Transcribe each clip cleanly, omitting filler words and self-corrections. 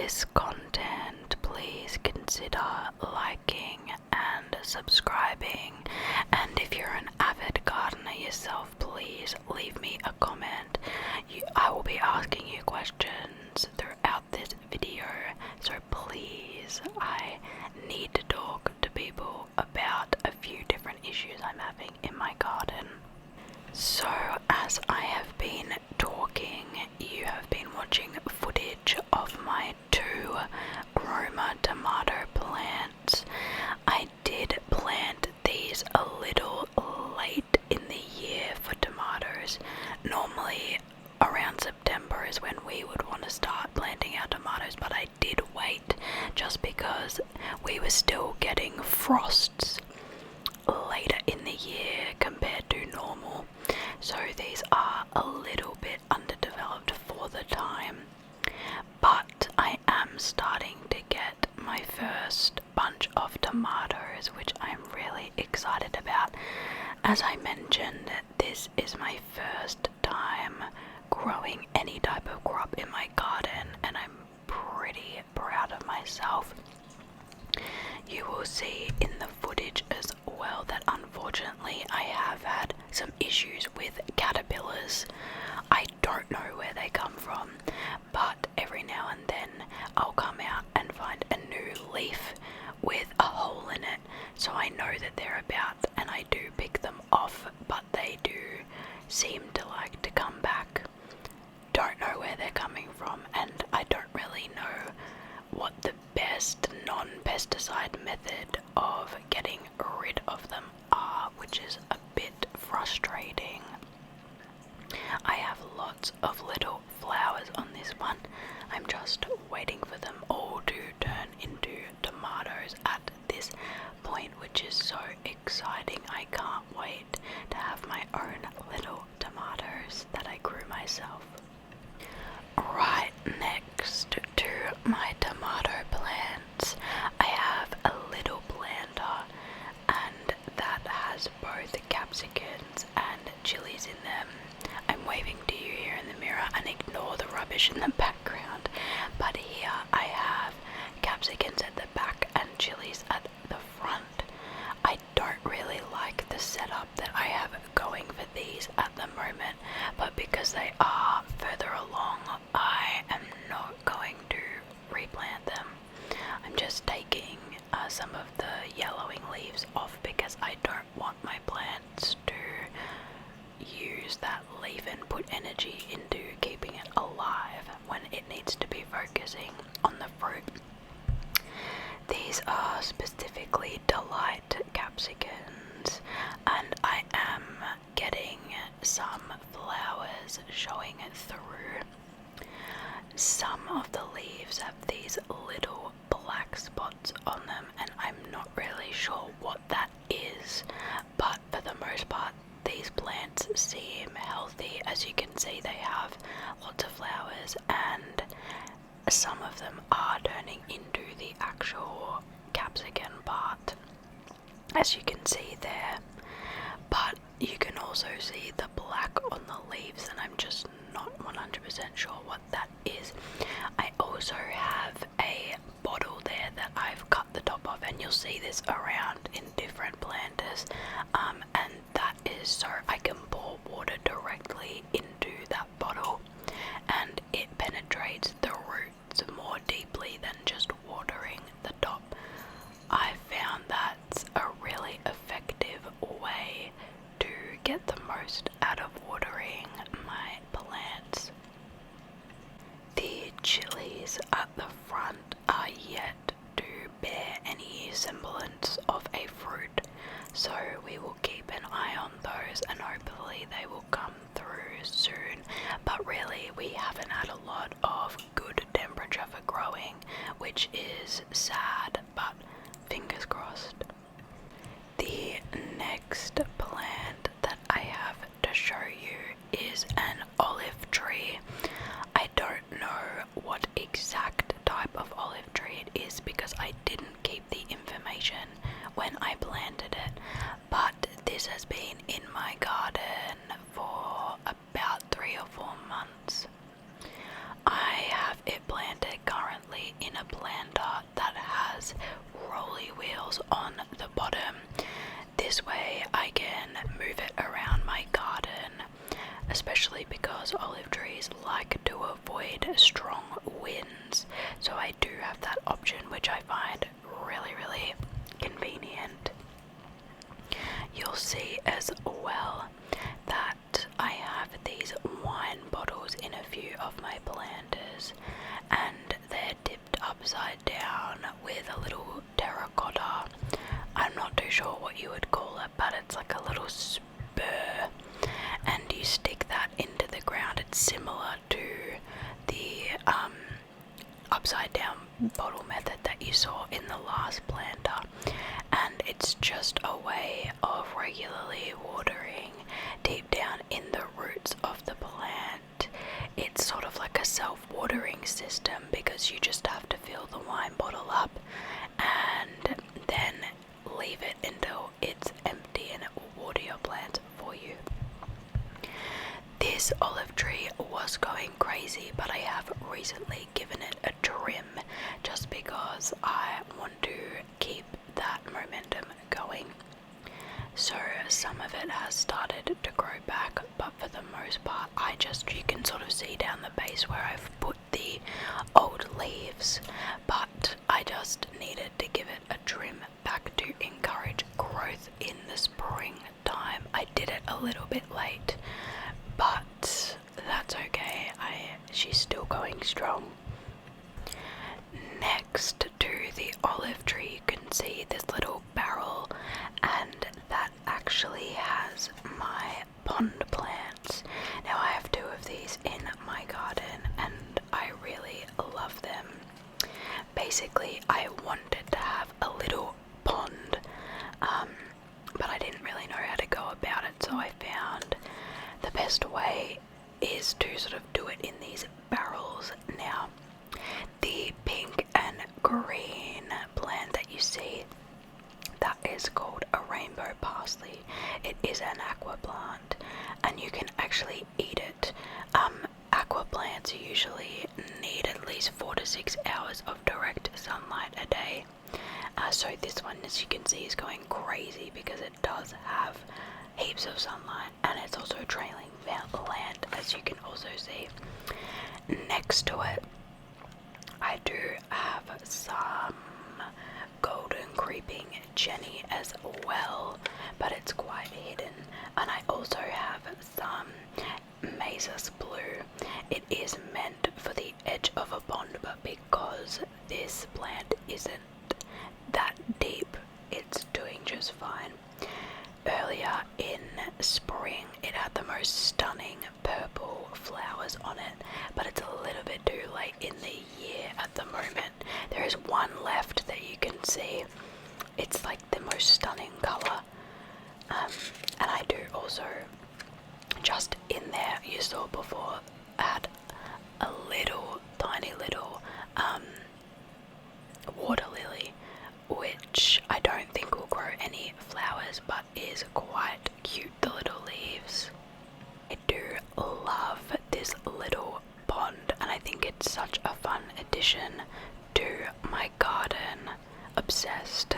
this content, please consider liking and subscribing. And if you're an avid gardener yourself, please leave me a comment. I will be asking you questions throughout this video, so please, I need to talk to people about a few different issues I'm having in my garden. So, as I have been talking, you have been watching footage of my 2 Roma tomato plants. I did plant these a little late in the year for tomatoes. Normally around September is when we would want to start planting our tomatoes, but I did wait just because we were still getting frosts later in the year compared to normal. So these are a little bit underdeveloped for the time, but I am starting to get my first bunch of tomatoes, which I'm really excited about. As I mentioned, this is my first time growing any type of crop in my garden, and I'm pretty proud of myself. You will see in the footage as well that unfortunately I have had some issues with caterpillars. I don't know where they come from, but every now and then I'll come out and find a new leaf with a hole in it, so I know that they're about, and I do pick them off, but they do seem to like to come back. Don't know where they're coming from, and I don't really know what the best non-pesticide method of getting rid of them are, which is a bit frustrating. I have lots of little flowers on this one. I'm just waiting for them all to turn into tomatoes at this point, which is so exciting. I can't wait to have my own little tomatoes that I grew myself. Right next to my tomato plants, I have a little planter, and that has both capsicums and chilies in them. I'm waving to you here in the mirror, and ignore the rubbish in the background, but here I have capsicums at the back and chilies at the front. I don't really like the setup that I have going for these at the moment, but because they are further along, I am not going to replant them. I'm just taking some of the yellowing leaves off because I don't want my plants to use that leaf and put energy into keeping it alive when it needs to be focusing on the fruit. These are specifically Delight capsicums, and I am getting some flowers showing through. Some of the leaves have these little black spots on them, and I'm not really sure what that is, but for the most part these plants seem healthy. As you can see, they have lots of flowers, and some of them are turning into the actual capsicum part, as you can see there, but you can also see the black on the leaves, and I'm just not 100% sure what that is. I also have a bottle there that I've cut the top of, and you'll see this around in different planters, and that is so I can pour water directly into that bottle, and it penetrates the roots more deeply than just watering the top. I found that's a really effective way to get the most out of watering my plants. The chilies at the front are yet to bear any semblance of a fruit, so we will keep an eye on those and hopefully they will come through soon. But really, we haven't had a lot of good temperature for growing, which is sad, but fingers crossed. The next plant that I have to show you is an olive tree. I don't know what exact type of olive tree it is because I didn't keep the information when I planted it, but this has been in my garden for about 3 or 4 months. I have it planted currently in a planter that has rolly wheels on the bottom. This way I can move it around my garden, especially because olive trees like to avoid strong winds, so I do have that option, which I find really convenient. You'll see as well that I have these wine bottles in a few of my planters, and they're dipped upside down with a little terracotta. I'm not too sure what you would call it, but it's like a little spur, and you stick that into the ground. It's similar to the upside down bottle method that you saw in the last planter, and it's just a way of regularly watering deep down in the roots of the plant. It's sort of like a self-watering system because you just have to fill the wine bottle up and then leave it until it's empty and it will water your plants for you. This olive tree was going crazy, but I have recently given it a trim just because I want to keep that momentum going. So some of it has started to grow back, but for the most part you can sort of see down the base where I've put the old leaves, but I just needed to give it a trim back to encourage growth in the springtime. I did it a little bit late, but that's okay. She's still going strong. Next to the olive tree, you can see this little barrel, and that actually has my pond plants. Now I have two of these in my garden and I really love them. Basically, I wanted to have a little pond, but I didn't really know how to go about it, so I found the best way is to sort of do it in these barrels. Now, the pink and green plant that you see, that is called a rainbow parsley. It is an aqua plant and you can actually eat it. Aqua plants usually need at least 4 to 6 hours of direct sunlight a day. So this one, as you can see, is going crazy because it does have heaps of sunlight, and it's also trailing land, as you can also see. Next to it, I do have some golden creeping Jenny as well, but it's quite hidden. And I also have some Mazus blue. It is meant for the edge of a pond, but because this plant isn't that deep, it's doing just fine. Earlier in spring, it had the most stunning purple flowers on it, but it's a little bit too late in the year at the moment. There is one left that you can see. It's like the most stunning colour. And I do also, just in there, you saw before, add a little, tiny little water lily, which I don't think will grow any flowers, but is quite cute, the little leaves. I do love this little pond, and I think it's such a fun addition to my garden. Obsessed.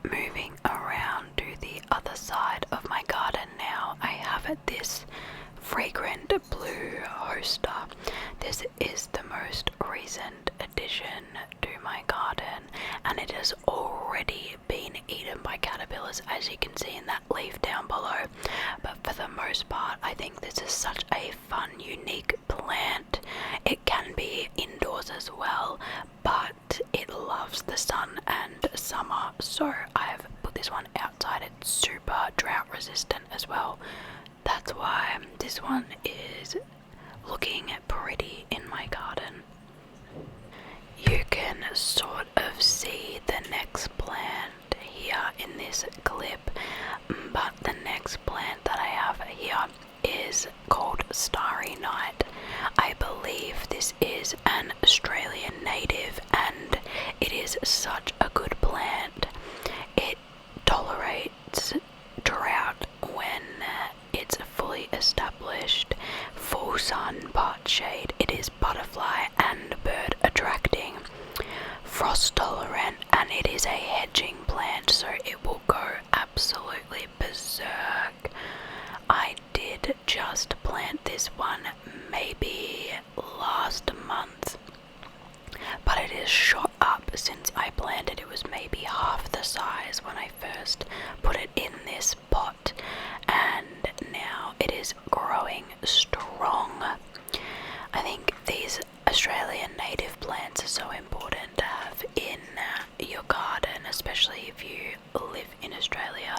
Moving around to the other side of my garden now, I have this fragrant blue Hosta. This is the most recent addition to my garden, and it has already been eaten by caterpillars, as you can see in that leaf down below. But for the most part, I think this is such a fun, unique plant. It can be indoors as well, but it loves the sun and summer, so I've put this one outside. It's super drought resistant as well. That's why this one is looking pretty in my garden. You can sort of see the next plant here in this clip, but the next plant that I have here is called Starry Night. I believe this is an Australian native, and it is such a good plant. It tolerates drought when it's fully established, full sun, part shade. It is butterfly and since I planted it was maybe half the size when I first put it in this pot, and now it is growing strong. I think these Australian native plants are so important to have in your garden, especially if you live in Australia,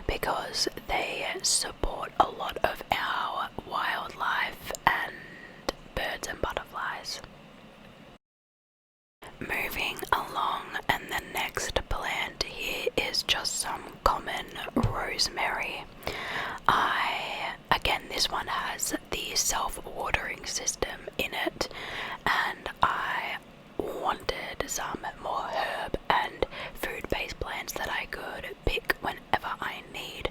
because they support a lot of our wildlife and birds and butterflies. Moving along, and the next plant here is just some common rosemary. Again, this one has the self-watering system in it, and I wanted some more herb and food-based plants that I could pick whenever I need.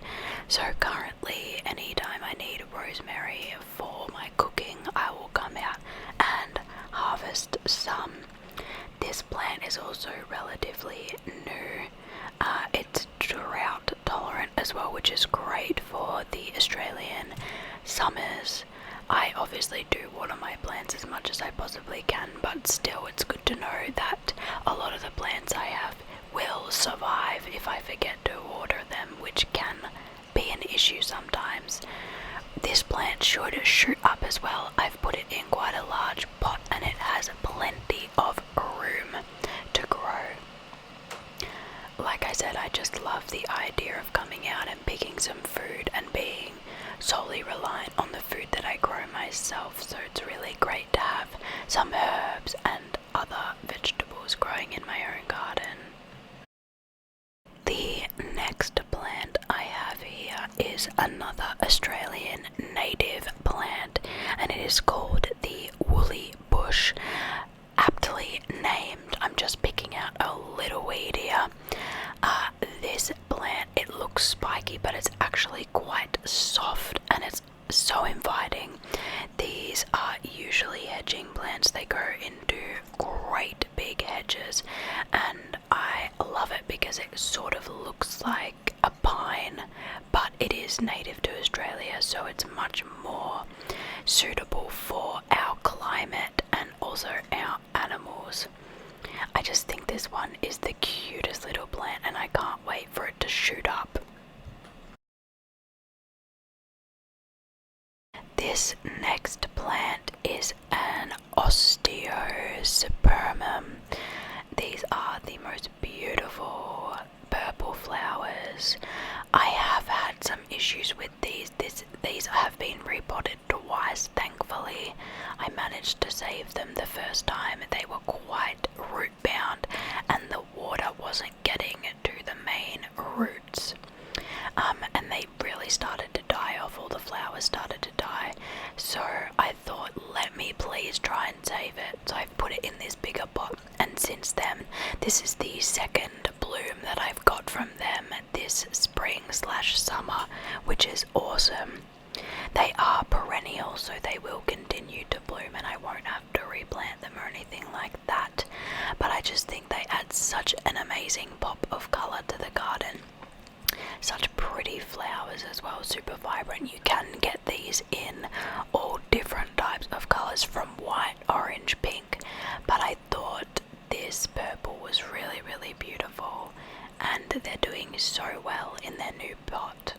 So currently, anytime I need rosemary for my cooking, I will come out and harvest some. This plant is also relatively new. It's drought tolerant as well, which is great for the Australian summers. I obviously do water my plants as much as I possibly can, but still it's good to know that a lot of the plants I have will survive if I forget to water them, which can be an issue sometimes. This plant should shoot up as well. I've put it in quite a large pot and it has plenty of room to grow. Like I said, I just love the idea of coming out and picking some food and being solely reliant on the food that I grow myself, so it's really great to have some herbs and other vegetables growing in my own garden. The next plant I have here is another Australian native plant, and it is called the woolly bush. Aptly named. I'm just picking out a little weed here. This plant, it looks spiky, but it's actually quite soft and it's so inviting. These are usually hedging plants. They grow into great big hedges, and I love it because it sort of looks like a pine, but it is native to Australia, so it's much more suitable for our climate and also our animals. I just think this one is the cutest little plant, and I can't wait for it to shoot up. This next plant is an Osteopermum. These are the most beautiful purple flowers. I have had some issues with these. These have been repotted twice, thankfully. I managed to save them the first time. They were quite root bound and the water wasn't getting to the main roots. And they really started to die off. All the flowers started to die. So I thought, let me please try and save it. So I've put it in this bigger pot, and since then, this is the second bloom that I've got from them this spring/summer, which is awesome. They are perennial, so they will continue to bloom, and I won't have to replant them or anything like that. But I just think they add such an amazing pop of colour to the garden. Such pretty flowers as well, super vibrant. You can get these in all different types of colours, from white, orange, pink, but I thought this purple was really, really beautiful, and they're doing so well in their new pot.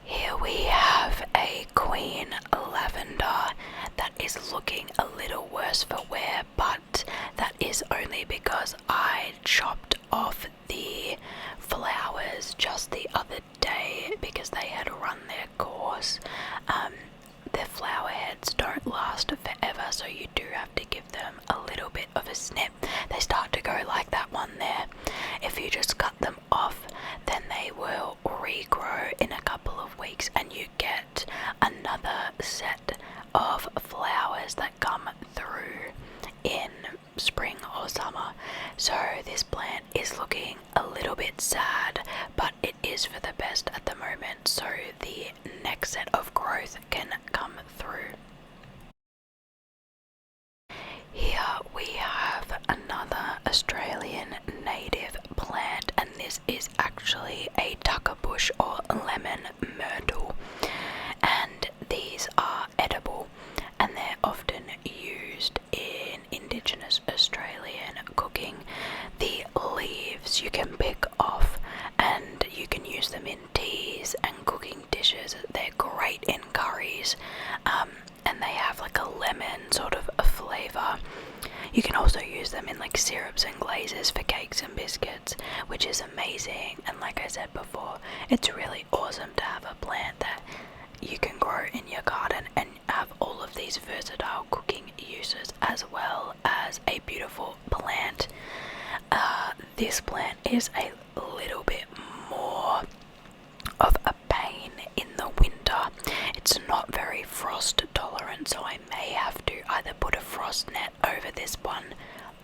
Here we have a queen lavender that is looking a little worse for wear, but that is only because I chopped off the flowers just the other day because they had run their course. The flower heads don't last forever, so you do have to give them a little bit of a snip. They start to go like that one there. If you just cut them off, then they will regrow in a couple of weeks and you get another set of flowers that come through in spring or summer. So this plant is looking a little bit sad, but it is for the best at the moment, so the next set of growth can come through. Here we have another Australian native plant, and this is actually a tucker bush or lemon myrtle, and these are edible and they're often used in these you can pick off and you can use them in teas and cooking dishes. They're great in curries, and they have like a lemon sort of a flavour. You can also use them in like syrups and glazes for cakes and biscuits, which is amazing. And like I said before, it's really awesome to have a plant that you can grow in your garden and have all of these versatile cooking uses, as well as a beautiful plant. This plant is a little bit more of a pain in the winter. It's not very frost tolerant, so I may have to either put a frost net over this one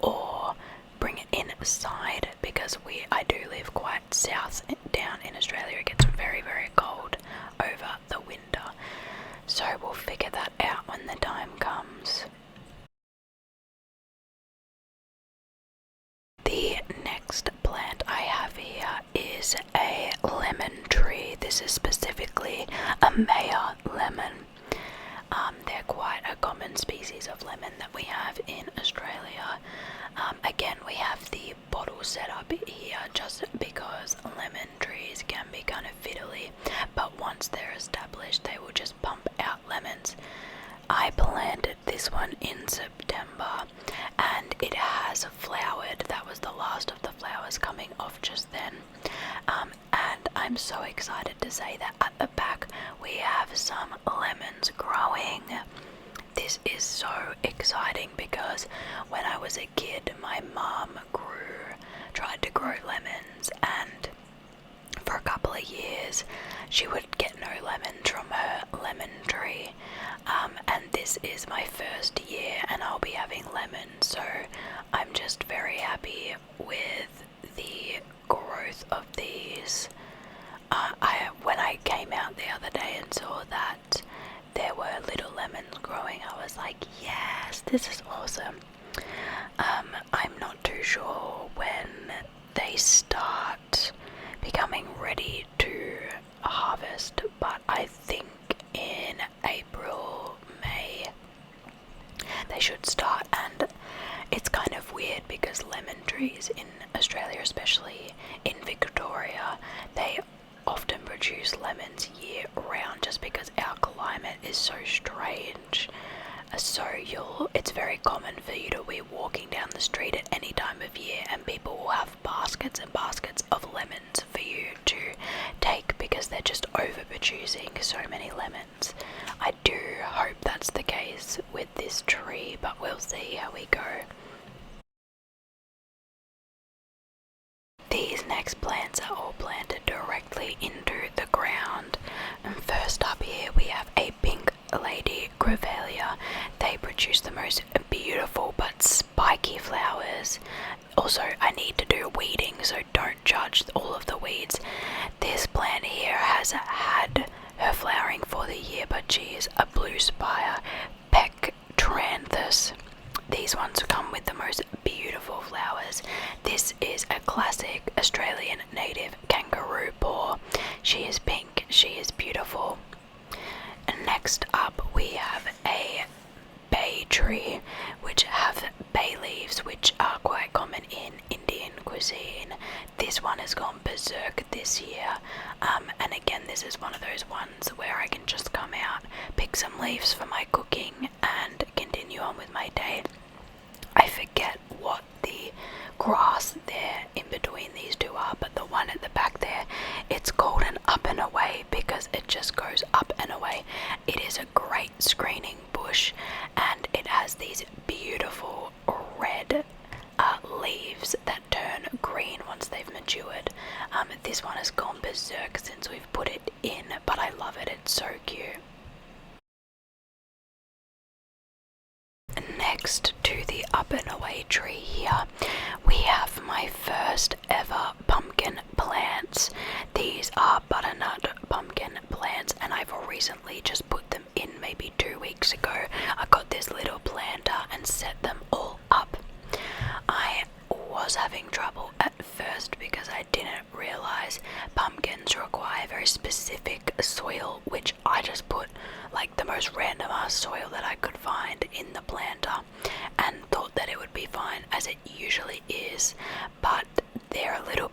or bring it inside, because I do live quite south down in Australia. It gets very, very cold over the winter, so we'll figure that out when the time comes. The next plant I have here is a lemon tree. This is specifically a Meyer lemon. They're quite a common species of lemon that we have in Australia. Again, we have the bottle set up here just because lemon trees can be kind of fiddly, but once they're established they will just pump out lemons. I planted this one in September and it has flowered. That was the last of the flowers coming off just then. And I'm so excited to say that at the back we have some lemons growing. This is so exciting because when I was a kid, my mum tried to grow lemons, and for a couple of years she would get no lemons from her lemon tree. And this is my first year and I'll be having lemons, so I'm just very happy with the growth of these. When I came out the other day and saw that there were little lemons growing, I was like, yes, this is awesome. I'm not too sure when they start becoming ready to harvest, but I think in April, May they should start. And it's kind of weird because lemon trees in Australia, especially in Victoria, they often produce lemons year round just because our climate is so strange. So it's very common for you to be walking down the street at any time of year and people will have baskets and baskets of lemons for you to take because they're just overproducing so many lemons. I do hope that's the case with this tree, but we'll see how we go. These next plants are all planted directly into the ground. And first up here we have a pink lady Greyville. They produce the most beautiful but spiky flowers. Also, I need to do weeding, so don't judge all of the weeds. This plant here has had her flowering for the year, but she is a blue spire pectranthus. These ones come with the most beautiful flowers. This is a classic Australian native kangaroo paw. She is pink, she is beautiful. And next up we have a bay tree, which have bay leaves, which are quite common in Indian cuisine. This one has gone berserk this year, and again this is one of those ones where I can just come out, pick some leaves for my cooking and continue on with my day. I forget what the grass there in between these two are, but the one at the back there, it's called an up and away because it just goes up and away. It is a great screening bush and it has these beautiful red leaves that turn green once they've matured. This one has gone berserk since we've put it in, but I love it, it's so cute. Next to the up and away tree here, we have my first ever pumpkin plants. These are butternut pumpkin plants and I've recently just put them in maybe 2 weeks ago. I got this little planter and set them all up. I was having trouble at first because I didn't realize pumpkins require very specific soil, which I just put like the most random ass soil that I could find in the planter and thought that it would be fine, as it usually is, but they're a little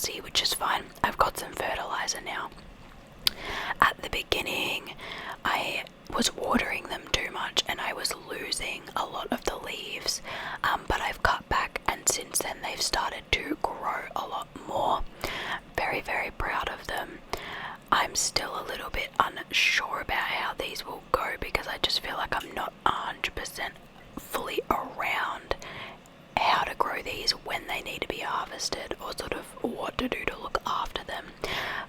mossy, which is fine. I've got some fertilizer now. At the beginning, I was watering them too much and I was losing a lot of the leaves, but I've cut back, and since then they've started to grow a lot more. Very, very proud of them. I'm still a little bit unsure about how these will go because I just feel like I'm not 100% fully around how to grow these when they need to be harvested, or sort of what to do to look after them.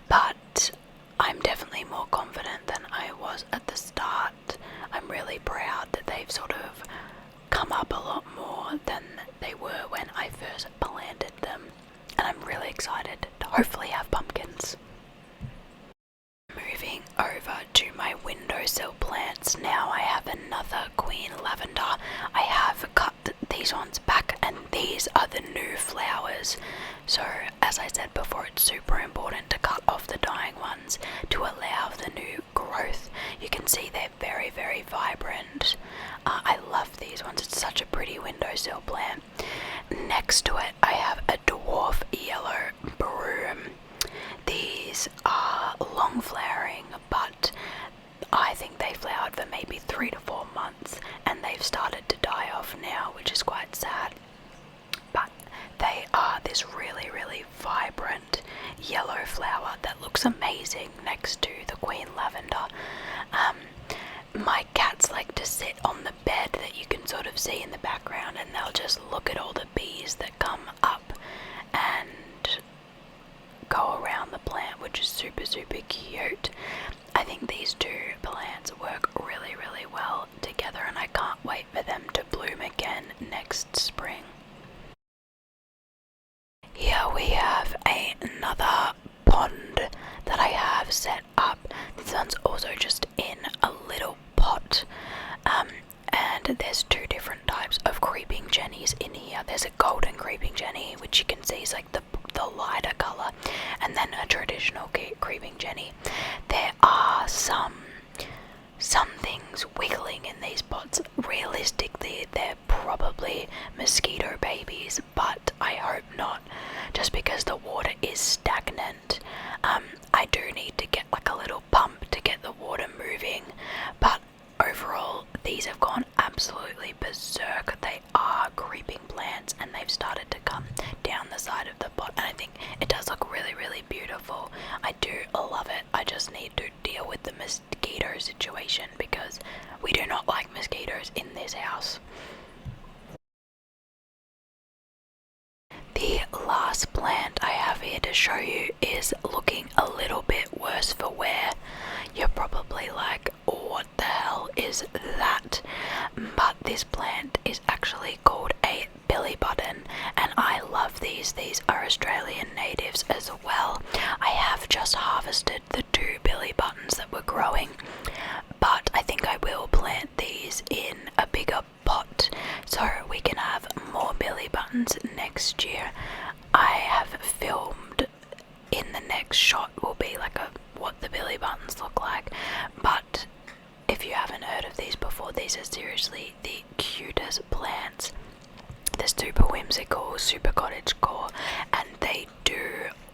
But I'm definitely more confident than I was at the start. I'm really proud that they've sort of come up a lot more than they were when I first planted them, and I'm really excited to hopefully have pumpkins. Moving over to my windowsill plants now, I have another Queen Lavender. I have cut these ones back, and these are the new flowers. So as I said before, it's super important to cut off the dying ones to allow the new growth. You can see they're very, very vibrant. I love these ones. It's such a pretty windowsill plant. Next to it, I have a Dwarf yellow Broom. These are long flowering, but I think they flowered for maybe 3 to 4 months, and they've started to die off now, which is quite sad. But they are this really, really vibrant yellow flower that looks amazing next to the Queen Lavender. My cats like to sit on the bed that you can sort of see in the background, and they'll just look at all the bees that come up and go around the plant, which is super, super cute. I think these two plants work really, really well together, and I can't wait for them to bloom again next spring. Here we have another pond that I have set up. This one's also just in a little pot, and there's 2 different types of creeping jennies in here. There's a golden creeping jenny, which you can see is like the lighter colour, and then a traditional creeping jenny. There are some things wiggling in these pots. Realistically, they're probably mosquito babies, but I hope not, just because the water is stagnant. I do need to get like a little pump to get the water moving, but overall these have gone absolutely berserk. They are creeping plants, and they've started to come down the side of the pot, and I think it does look really, really beautiful. I do love it. I just need to deal with the mosquito situation because we do not like mosquitoes in this house. The last plant I have here to show you is looking a little bit worse for wear. You're probably like, what the hell is that? But this plant is actually called a billy button, and I love these. These are Australian natives as well. I have just harvested the 2 billy buttons that were growing, but I think I will plant these in a bigger pot so we can have more billy buttons next year. I have filmed in the next shot will be like what the billy buttons look like, but if you haven't heard of these before, these are seriously the cutest plants. They're super whimsical, super cottagecore, and they do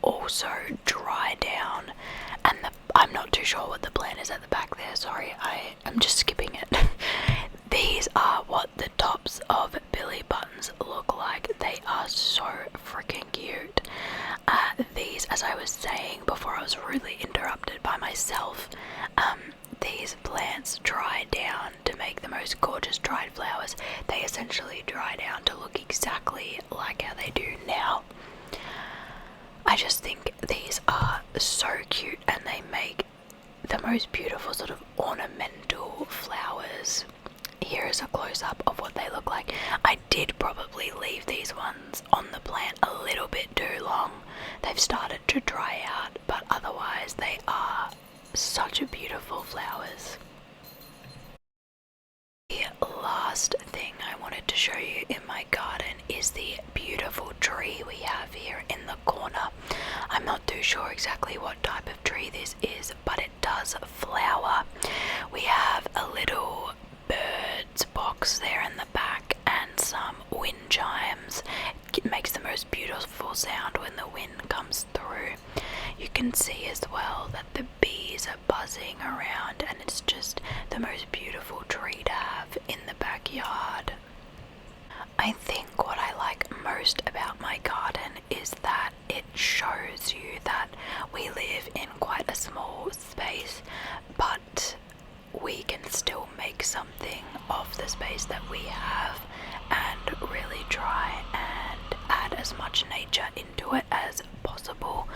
also dry down. And I'm not too sure what the plant is at the back there, sorry, I'm just skipping it. These are what the tops of billy buttons look like. They are so freaking cute. These, as I was saying before I was really interrupted by myself, these plants dry down to make the most gorgeous dried flowers. They essentially dry down to look exactly like how they do now. I just think these are so cute, and they make the most beautiful sort of ornamental flowers. Here is a close-up of what they look like. I did probably leave these ones on the plant a little bit too long. They've started to dry out, but otherwise they are such beautiful flowers. The last thing I wanted to show you in my garden is the beautiful tree we have here in the corner. I'm not too sure exactly what type of tree this is, but it does flower. We have a little bird's box there in the back and some wind chimes. It makes the most beautiful sound when the wind comes through. You can see as well that the bees are buzzing around, and it's just the most beautiful tree to have in the backyard. I think what I like most about my garden is that it shows you that we live in quite a small space, but we can still make something of the space that we have and really try and add as much nature into it as possible,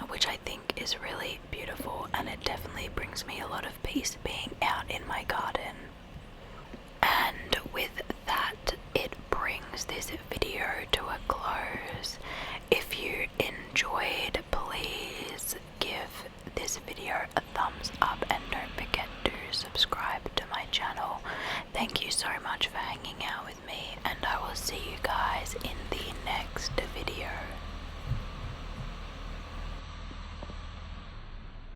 which I think is really beautiful, and it definitely brings me a lot of peace being out in my garden. And with that, it brings this video to a close. If you enjoyed, please give this video a thumbs up and don't forget to subscribe to my channel. Thank you so much for hanging out with me, and I will see you guys